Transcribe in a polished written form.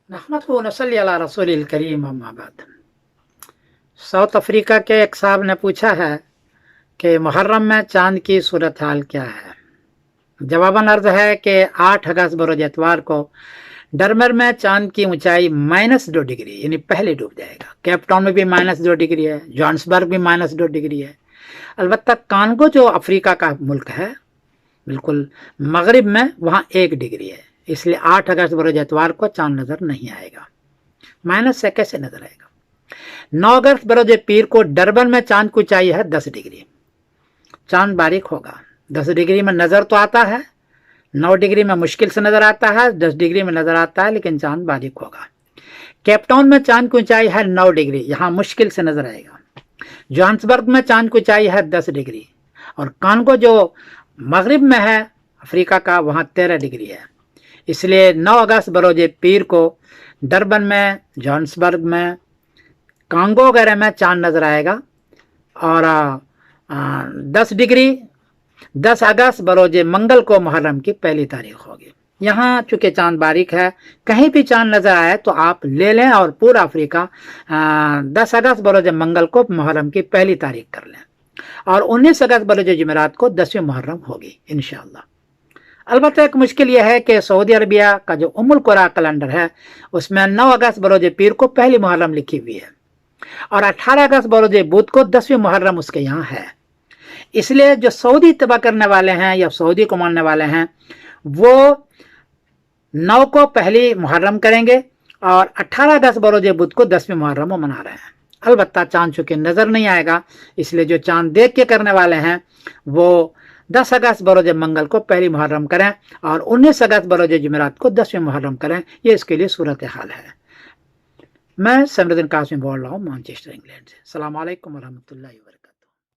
नहमदुहु व नसल्ली अला रसूलिल करीम अम्मा बाद। साउथ अफ्रीका के एक साहब ने पूछा है कि मुहर्रम में चांद की सूरत हाल क्या है। जवाबन अर्ज है कि 8 अगस्त बरोज एतवार को डरमर में चांद की ऊंचाई -2 डिग्री यानी पहले डूब जाएगा। केप टाउन में भी -2 डिग्री है, जोहान्सबर्ग भी -2 डिग्री है। अलबत्ता कांगो जो अफ्रीका का मुल्क है बिल्कुल मगरिब में, वहाँ 1 डिग्री है, इसलिए 8 अगस्त बरोज एतवार को चांद नजर नहीं आएगा। माइनस से कैसे नजर आएगा? 9 अगस्त बरोज पीर को डरबन में चांद की ऊंचाई है 10 डिग्री, चांद बारीक होगा। 10 डिग्री में नजर तो आता है, 9 डिग्री में मुश्किल से नजर आता है, 10 डिग्री में नजर आता है, लेकिन चांद बारीक होगा। केपटाउन में चांद की ऊंचाई है 9 डिग्री, यहाँ मुश्किल से नजर आएगा। जोहान्सबर्ग में चांद की ऊंचाई है 10 डिग्री, और कांगो जो मगरिब में है अफ्रीका का, वहाँ 13 डिग्री है। इसलिए 9 अगस्त बरोज पीर को डरबन में, जोहान्सबर्ग में, कांगो वगैरह में चांद नजर आएगा। और 10 अगस्त बरोज मंगल को मुहर्रम की पहली तारीख होगी। यहाँ चूंकि चांद बारीक है, कहीं भी चांद नजर आए तो आप ले लें और पूरा अफ्रीका 10 अगस्त बरोज मंगल को मुहर्रम की पहली तारीख कर लें, और 19 अगस्त बरोज जुमेरात को 10वीं मुहर्रम होगी इंशाअल्लाह। अलबत्ता एक मुश्किल यह है कि सऊदी अरबिया का जो उम्मुल कुरा कैलेंडर है उसमें 9 अगस्त बरोज पीर को पहली मुहर्रम लिखी हुई है, और 18 अगस्त बरोज बुध को 10वीं मुहर्रम उसके यहाँ है। इसलिए जो सऊदी इत्तिबा करने वाले हैं या सऊदी को मानने वाले हैं वो 9 को पहली मुहर्रम करेंगे, और 18 अगस्त बरोज बुध को 10वीं मुहर्रम वो मना रहे हैं। अलबत्ता चांद चूंकि नजर नहीं आएगा, इसलिए जो चांद देख के करने वाले हैं वो 10 अगस्त बरोज मंगल को पहली मुहर्रम करें, और 19 अगस्त बरोज जुमेरात को 10वीं मुहर्रम करें। ये इसके लिए सूरत हाल है। मैं समरुद्दीन कासिम बोल रहा हूँ मैनचेस्टर इंग्लैंड से। अस्सलाम वालेकुम व रहमतुल्लाहि व बरकातहू।